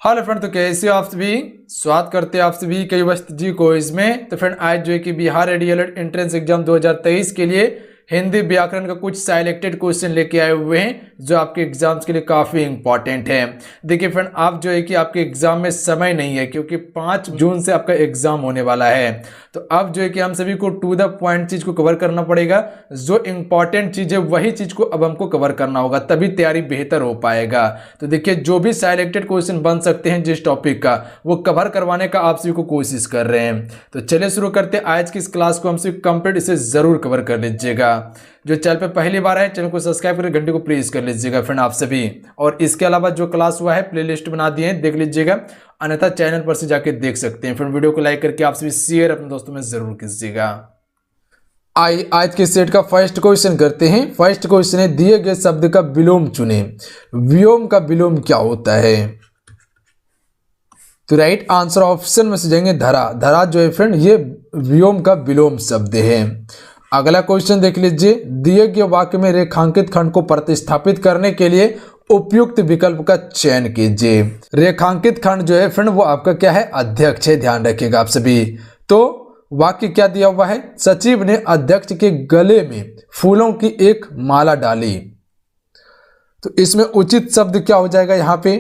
Hello friend, तो कैसे हो आप सभी। स्वागत करते हैं आप सभी कई वस्त जी को इसमें। तो फ्रेंड आज जो है कि बिहार एडीएलएड एंट्रेंस एग्जाम 2023 के लिए हिंदी व्याकरण का कुछ सिलेक्टेड क्वेश्चन लेके आए हुए हैं जो आपके एग्जाम्स के लिए काफ़ी इंपॉर्टेंट है। देखिए फ्रेंड, आप जो है कि आपके एग्जाम में समय नहीं है क्योंकि 5 जून से आपका एग्जाम होने वाला है। तो अब जो है कि हम सभी को टू द पॉइंट चीज़ को कवर करना पड़ेगा। जो इंपॉर्टेंट चीज़ है वही चीज़ को अब हमको कवर करना होगा, तभी तैयारी बेहतर हो पाएगा। तो देखिए जो भी सिलेक्टेड क्वेश्चन बन सकते हैं जिस टॉपिक का, वो कवर करवाने का आप सभी को कोशिश कर रहे हैं। तो चलिए शुरू करते हैं आज की इस क्लास को। हम सभी कंप्लीट इसे जरूर कवर कर लीजिएगा। जो चैनल पे पहली बार है चैनल को सब्सक्राइब करके घंटे को प्रेस कर लीजिएगा फ्रेंड आप सभी। और इसके अलावा जो क्लास हुआ है प्लेलिस्ट बना दिए हैं, देख लीजिएगा, अन्यथा चैनल पर से जाके देख सकते हैं। फ्रेंड वीडियो को लाइक करके आप सभी शेयर अपने दोस्तों में जरूर कीजिएगा। आज के सेट का फर्स्ट क्वेश्चन करते हैं। फर्स्ट क्वेश्चन है, दिए गए शब्द का विलोम चुने। व्योम का विलोम क्या होता है? तो राइट आंसर ऑप्शन में से जाएंगे धरा। धरा जो है फ्रेंड ये व्योम का विलोम शब्द है। अगला क्वेश्चन देख लीजिए, दिए गए वाक्य में रेखांकित खंड को प्रतिस्थापित करने के लिए उपयुक्त विकल्प का चयन कीजिए। रेखांकित खंड जो है फ्रेंड वो आपका क्या है? अध्यक्ष है, ध्यान रखिएगा आप सभी। तो वाक्य क्या दिया हुआ है? सचिव ने अध्यक्ष के गले में फूलों की एक माला डाली। तो इसमें उचित शब्द क्या हो जाएगा यहां पे?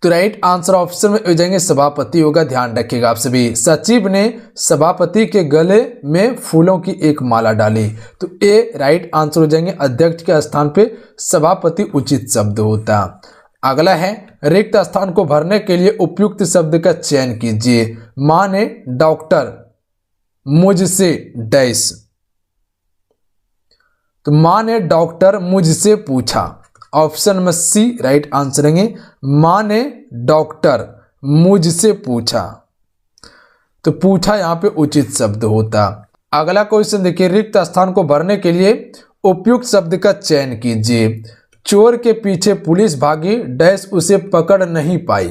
तो राइट आंसर ऑप्शन में हो जाएंगे सभापति होगा, ध्यान रखिएगा आप सभी। सचिव ने सभापति के गले में फूलों की एक माला डाली। तो ए राइट आंसर हो जाएंगे। अध्यक्ष के स्थान पे सभापति उचित शब्द होता। अगला है, रिक्त स्थान को भरने के लिए उपयुक्त शब्द का चयन कीजिए। मां ने डॉक्टर मुझसे डैश। तो मां ने डॉक्टर मुझसे पूछा। ऑप्शन में सी राइट आंसर है। मां ने डॉक्टर मुझसे पूछा। तो पूछा यहां पे उचित शब्द होता। अगला क्वेश्चन देखिए, रिक्त स्थान को भरने के लिए उपयुक्त शब्द का चयन कीजिए। चोर के पीछे पुलिस भागी डैश उसे पकड़ नहीं पाई।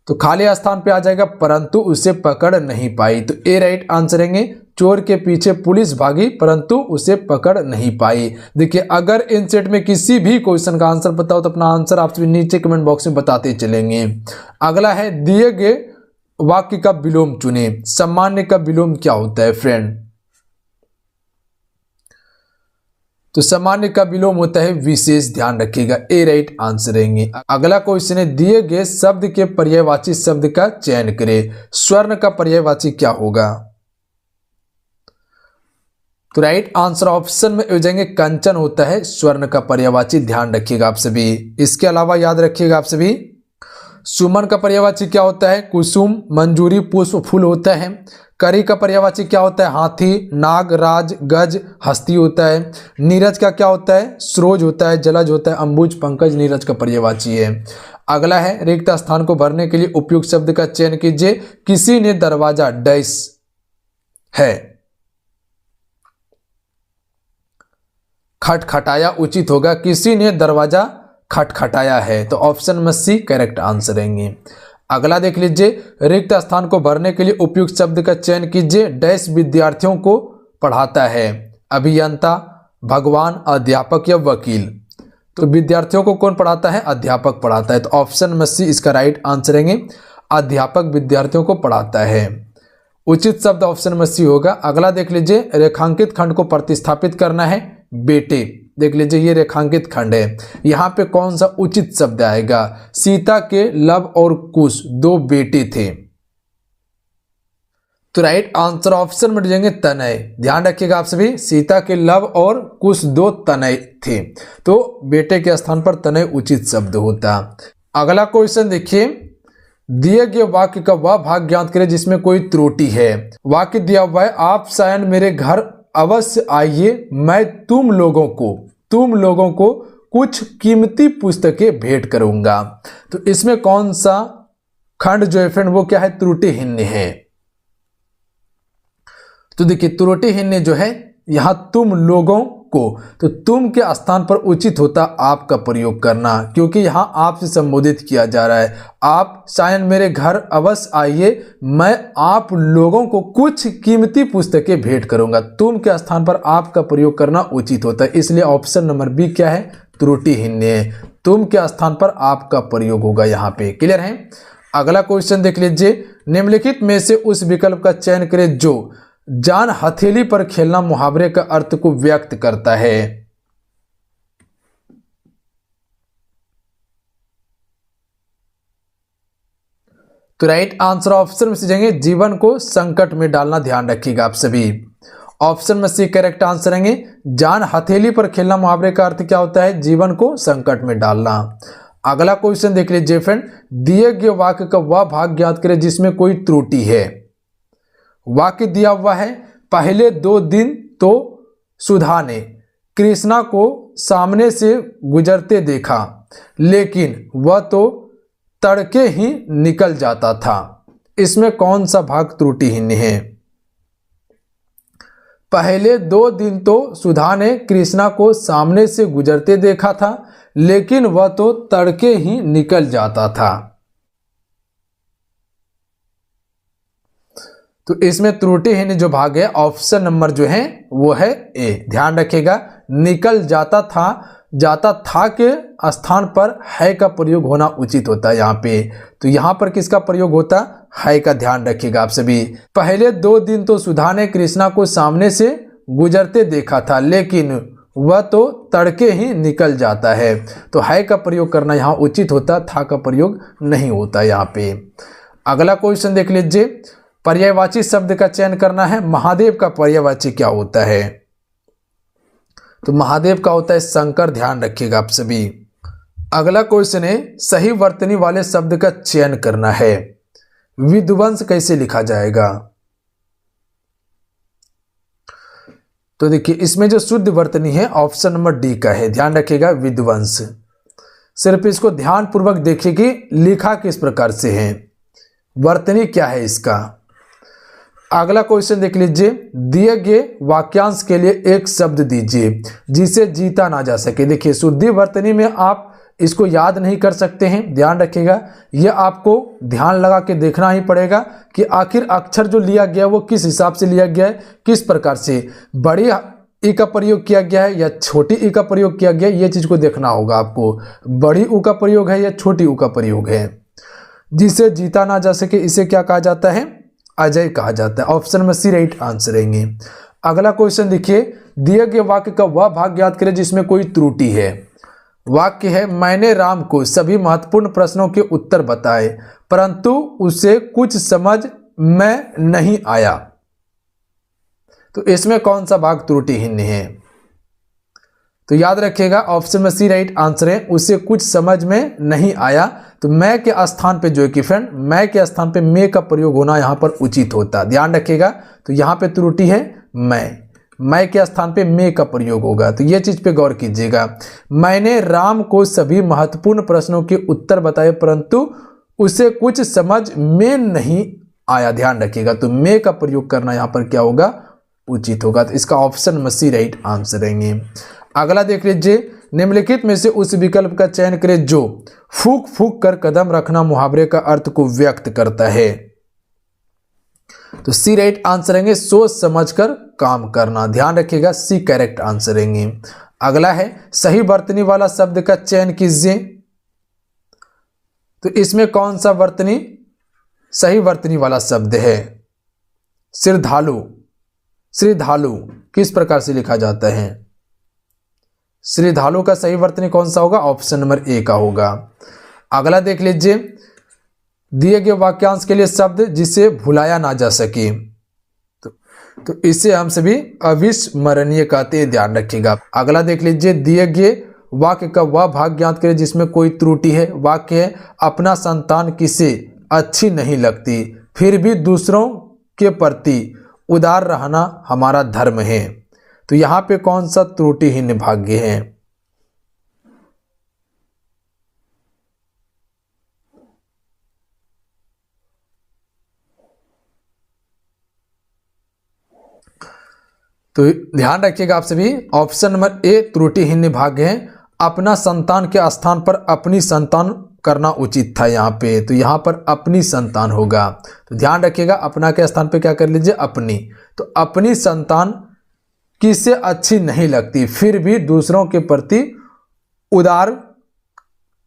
तो खाली स्थान पे आ जाएगा परंतु उसे पकड़ नहीं पाई। तो ए राइट आंसर है। चोर के पीछे पुलिस भागी परंतु उसे पकड़ नहीं पाई। देखिए अगर इन सेट में किसी भी क्वेश्चन का आंसर पता हो तो अपना आंसर आप सभी नीचे कमेंट बॉक्स में बताते चलेंगे। अगला है, दिए गए वाक्य का विलोम चुने। सामान्य का विलोम क्या होता है फ्रेंड? तो सामान्य का विलोम होता है विशेष, ध्यान रखिएगा। ए राइट आंसर रहेंगे। अगला क्वेश्चन है, दिए गए शब्द के पर्यायवाची शब्द का चयन करें। स्वर्ण का पर्यायवाची क्या होगा? तो राइट आंसर ऑप्शन में हो जाएंगे कंचन होता है स्वर्ण का पर्यायवाची, ध्यान रखिएगा आप सभी। इसके अलावा याद रखिएगा आप सभी, सुमन का पर्यायवाची क्या होता है? कुसुम, मंजूरी, पुष्प, फूल होता है। करी का पर्यायवाची क्या होता है? हाथी, नाग, राज, गज, हस्ती होता है। नीरज का क्या होता है? सरोज होता है, जलज होता है, अंबुज, पंकज नीरज का पर्यायवाची है। अगला है, रिक्त स्थान को भरने के लिए उपयुक्त शब्द का चयन कीजिए। किसी ने दरवाजा डैश है खटखटाया उचित होगा। किसी ने दरवाजा खटखटाया है। तो ऑप्शन में सी करेक्ट आंसर रहेंगे। अगला देख लीजिए, रिक्त स्थान को भरने के लिए उपयुक्त शब्द का चयन कीजिए। डैश विद्यार्थियों को पढ़ाता है। अभियंता, भगवान, अध्यापक या वकील। तो विद्यार्थियों को कौन पढ़ाता है? अध्यापक पढ़ाता है। तो ऑप्शन में सी इसका राइट आंसर रहेंगे। अध्यापक विद्यार्थियों को पढ़ाता है। उचित शब्द ऑप्शन में सी होगा। अगला देख लीजिए, रेखांकित खंड को प्रतिस्थापित करना है। बेटे, देख लीजिए ये रेखांकित खंड है, यहां पे कौन सा उचित शब्द आएगा? सीता के लव और कुश 2 बेटे थे। तो राइट आंसर ऑप्शन में जाएंगे तनय। ध्यान रखिएगा आप सभी, सीता के लव और कुश 2 तनय थे। तो बेटे के स्थान पर तनय उचित शब्द होता। अगला क्वेश्चन देखिए, दिए गए वाक्य का वह भाग ज्ञात करें जिसमें कोई त्रुटि है। वाक्य दिया हुआ है, आप सायन मेरे घर अवश्य आइए, मैं तुम लोगों को कुछ कीमती पुस्तकें भेंट करूंगा। तो इसमें कौन सा खंड जो है फ्रेंड वो क्या है? त्रुटिहीन है। तो देखिए त्रुटिहीन जो है यहां तुम लोगों को, तो तुम के स्थान पर उचित होता आप का प्रयोग करना, क्योंकि यहां आपसे संबोधित किया जा रहा है। आप शायद मेरे घर अवश्य आइए, मैं आप लोगों को कुछ कीमती पुस्तकें भेंट करूंगा। तुम के स्थान पर आप का प्रयोग करना उचित होता है, इसलिए ऑप्शन नंबर बी क्या है? त्रुटिहीन है। तुम के स्थान पर आप का प्रयोग होगा यहाँ पे। क्लियर है। अगला क्वेश्चन देख लीजिए, निम्नलिखित में से उस विकल्प का चयन करें जो जान हथेली पर खेलना मुहावरे का अर्थ को व्यक्त करता है। तो राइट आंसर ऑप्शन में से जाएंगे जीवन को संकट में डालना। ध्यान रखिएगा आप सभी, ऑप्शन में से करेक्ट आंसर रहेंगे। जान हथेली पर खेलना मुहावरे का अर्थ क्या होता है? जीवन को संकट में डालना। अगला क्वेश्चन देख लीजिए फ्रेंड, दिए गए वाक्य का वह भाग ज्ञात करें जिसमें कोई त्रुटि है। वाक्य दिया हुआ है, पहले 2 दिन तो सुधा ने कृष्णा को सामने से गुजरते देखा, लेकिन वह तो तड़के ही निकल जाता था। इसमें कौन सा भाग त्रुटिहीन है? पहले 2 दिन तो सुधा ने कृष्णा को सामने से गुजरते देखा था, लेकिन वह तो तड़के ही निकल जाता था। तो इसमें त्रुटिहीन जो भाग है ऑप्शन नंबर जो है वो है ए। ध्यान रखिएगा, निकल जाता था के स्थान पर है का प्रयोग होना उचित होता है यहाँ पे। तो यहाँ पर किसका प्रयोग होता है का ध्यान रखिएगा आप सभी। पहले 2 दिन तो सुधा ने कृष्णा को सामने से गुजरते देखा था, लेकिन वह तो तड़के ही निकल जाता है। तो है का प्रयोग करना यहाँ उचित होता, था का प्रयोग नहीं होता यहाँ पे। अगला क्वेश्चन देख लीजिए, पर्यायवाची शब्द का चयन करना है। महादेव का पर्यायवाची क्या होता है? तो महादेव का होता है शंकर। ध्यान रखिएगा आप सभी। अगला क्वेश्चन है, सही वर्तनी वाले शब्द का चयन करना है। विध्वंस कैसे लिखा जाएगा? तो देखिए इसमें जो शुद्ध वर्तनी है ऑप्शन नंबर डी का है। ध्यान रखिएगा, विध्वंस। सिर्फ इसको ध्यान पूर्वक देखिए कि लिखा किस प्रकार से है, वर्तनी क्या है इसका। अगला क्वेश्चन देख लीजिए, दिए गए वाक्यांश के लिए एक शब्द दीजिए जिसे जीता ना जा सके। देखिए शुद्धि वर्तनी में आप इसको याद नहीं कर सकते हैं। ध्यान रखिएगा, यह आपको ध्यान लगा के देखना ही पड़ेगा कि आखिर अक्षर जो लिया गया वो किस हिसाब से लिया गया है, किस प्रकार से बड़ी ई का प्रयोग किया गया है या छोटी ई का प्रयोग किया गया है, ये चीज़ को देखना होगा आपको। बड़ी ऊ का प्रयोग है या छोटी ऊ का प्रयोग है। जिसे जीता ना जा सके इसे क्या कहा जाता है? अजय कहा जाता है। ऑप्शन में सी राइट आंसर रहेंगे। अगला क्वेश्चन देखिए, दिए गए वाक्य का वह भाग ज्ञात करें जिसमें कोई त्रुटि है। वाक्य है, मैंने राम को सभी महत्वपूर्ण प्रश्नों के उत्तर बताए, परंतु उसे कुछ समझ में नहीं आया। तो इसमें कौन सा भाग त्रुटिहीन है? तो याद रखिएगा ऑप्शन में सी राइट आंसर है, उसे कुछ समझ में नहीं आया। तो मैं के स्थान पे जो है कि फ्रेंड मैं के स्थान पे मैं का प्रयोग होना यहाँ पर उचित होता। ध्यान रखिएगा, तो यहाँ पे त्रुटि है मैं के स्थान पे मैं का प्रयोग होगा। तो ये चीज पे गौर कीजिएगा। मैंने राम को सभी महत्वपूर्ण प्रश्नों के उत्तर बताए, परंतु उसे कुछ समझ में नहीं आया। ध्यान रखिएगा, तो मैं का प्रयोग करना यहाँ पर क्या होगा? उचित होगा। तो इसका ऑप्शन में सी राइट आंसर रहेंगे। अगला देख लीजिए, निम्नलिखित में से उस विकल्प का चयन करें जो फूक फूक कर कदम रखना मुहावरे का अर्थ को व्यक्त करता है। तो सी राइट आंसर रहेंगे, सोच समझकर काम करना। ध्यान रखिएगा, सी करेक्ट आंसर रहेंगे। अगला है, सही वर्तनी वाला शब्द का चयन कीजिए। तो इसमें कौन सा वर्तनी सही वर्तनी वाला शब्द है? श्रद्धालु। श्रद्धालु किस प्रकार से लिखा जाता है? श्रद्धालु का सही वर्तनी कौन सा होगा? ऑप्शन नंबर ए का होगा। अगला देख लीजिए, दिए गए वाक्यांश के लिए शब्द जिसे भुलाया ना जा सके। तो इसे हम सभी अविस्मरणीय कहते हैं। ध्यान रखिएगा। अगला देख लीजिए, दिए गए वाक्य का वह भाग ज्ञात करें जिसमें कोई त्रुटि है। वाक्य है, अपना संतान किसे अच्छी नहीं लगती, फिर भी दूसरों के प्रति उदार रहना हमारा धर्म है। तो यहाँ पे कौन सा त्रुटिहीन भाग्य है? तो ध्यान रखिएगा आप सभी, ऑप्शन नंबर ए त्रुटिहीन भाग्य है। अपना संतान के स्थान पर अपनी संतान करना उचित था यहाँ पे। तो यहाँ पर अपनी संतान होगा। तो ध्यान रखिएगा, अपना के स्थान पे क्या कर लीजिए? अपनी। तो अपनी संतान किसे अच्छी नहीं लगती, फिर भी दूसरों के प्रति उदार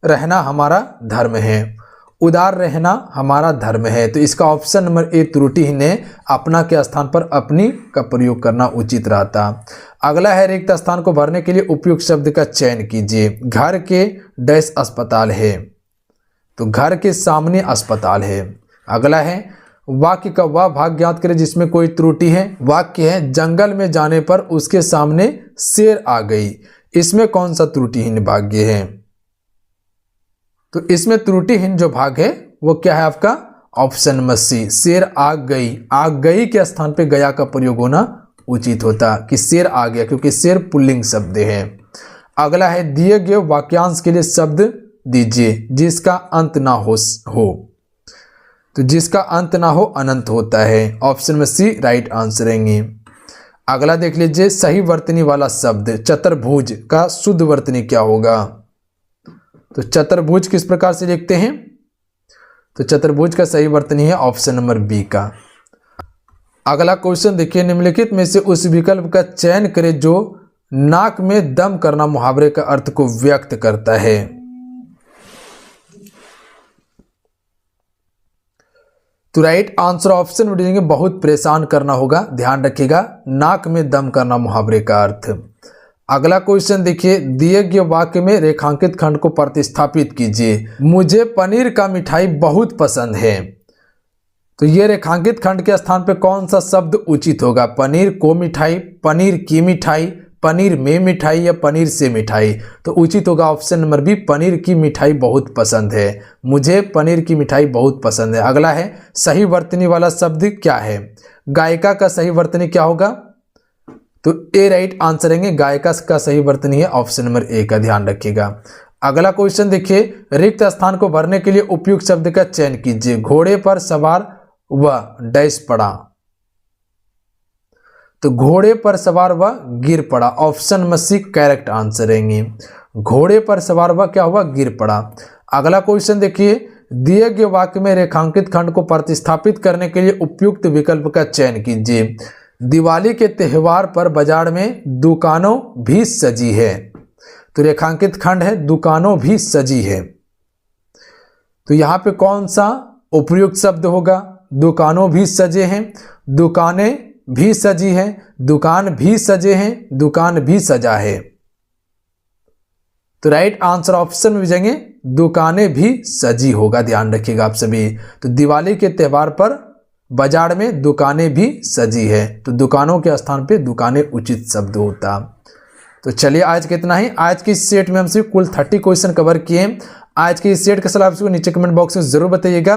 रहना हमारा धर्म है। उदार रहना हमारा धर्म है। तो इसका ऑप्शन नंबर ए त्रुटिहीन है। अपना के स्थान पर अपनी का प्रयोग करना उचित रहता। अगला है रिक्त स्थान को भरने के लिए उपयुक्त शब्द का चयन कीजिए। घर के डैश अस्पताल है, तो घर के सामने अस्पताल है। अगला है वाक्य का वह भाग ज्ञात करें जिसमें कोई त्रुटि है। वाक्य है जंगल में जाने पर उसके सामने शेर आ गई। इसमें कौन सा त्रुटिहीन भाग्य है? तो इसमें त्रुटिहीन जो भाग है वो क्या है आपका? ऑप्शन नंबर सी, शेर आ गई। आ गई के स्थान पे गया का प्रयोग होना उचित होता कि शेर आ गया, क्योंकि शेर पुल्लिंग शब्द है। अगला है दिए गए वाक्यांश के लिए शब्द दीजिए जिसका अंत ना हो। तो जिसका अंत ना हो अनंत होता है। ऑप्शन में सी राइट आंसर रहेंगे। अगला देख लीजिए सही वर्तनी वाला शब्द चतुर्भुज का शुद्ध वर्तनी क्या होगा? तो चतुर्भुज किस प्रकार से लिखते हैं? तो चतुर्भुज का सही वर्तनी है ऑप्शन नंबर बी का। अगला क्वेश्चन देखिए निम्नलिखित में से उस विकल्प का चयन करें जो नाक में दम करना मुहावरे का अर्थ को व्यक्त करता है। तो राइट आंसर ऑप्शन में देंगे बहुत परेशान करना होगा। ध्यान रखिएगा, नाक में दम करना मुहावरे का अर्थ। अगला क्वेश्चन देखिए दिए गए वाक्य में रेखांकित खंड को प्रतिस्थापित कीजिए। मुझे पनीर का मिठाई बहुत पसंद है। तो ये रेखांकित खंड के स्थान पे कौन सा शब्द उचित होगा? पनीर को मिठाई, पनीर की मिठाई, पनीर में मिठाई या पनीर से मिठाई? तो उचित होगा ऑप्शन नंबर बी, पनीर की मिठाई बहुत पसंद है। मुझे पनीर की मिठाई बहुत पसंद है। अगला है सही वर्तनी वाला शब्द क्या है? गायिका का सही वर्तनी क्या होगा? तो ए राइट आंसर रहेंगे। गायिका का सही वर्तनी है ऑप्शन नंबर ए का, ध्यान रखिएगा। अगला क्वेश्चन देखिए रिक्त स्थान को भरने के लिए उपयुक्त शब्द का चयन कीजिए। घोड़े पर सवार वह डैश पड़ा। तो घोड़े पर सवार वह गिर पड़ा। Option number C correct answer रहेंगे। घोड़े पर सवार वह क्या हुआ? गिर पड़ा। अगला क्वेश्चन देखिए दिए गए वाक्य में रेखांकित खंड को प्रतिस्थापित करने के लिए उपयुक्त विकल्प का चयन कीजिए। दिवाली के त्यौहार पर बाजार में दुकानों भी सजी है। तो रेखांकित खंड है दुकानों भी सजी है। तो यहां पे कौन सा उपयुक्त शब्द होगा? दुकानों भी सजे हैं, दुकानें भी सजी हैं, दुकान भी सजे हैं, दुकान भी सजा है। तो राइट आंसर ऑप्शन में जाएंगे दुकानें भी सजी होगा। ध्यान रखिएगा आप सभी। तो दिवाली के त्यौहार पर बाजार में दुकानें भी सजी है। तो दुकानों के स्थान पे दुकानें उचित शब्द होता। तो चलिए आज के इतना ही। आज की इस सेट में हमसे कुल 30 क्वेश्चन कवर किए। आज के इस सेट का सलाह आपको नीचे कमेंट बॉक्स में जरूर बताइएगा।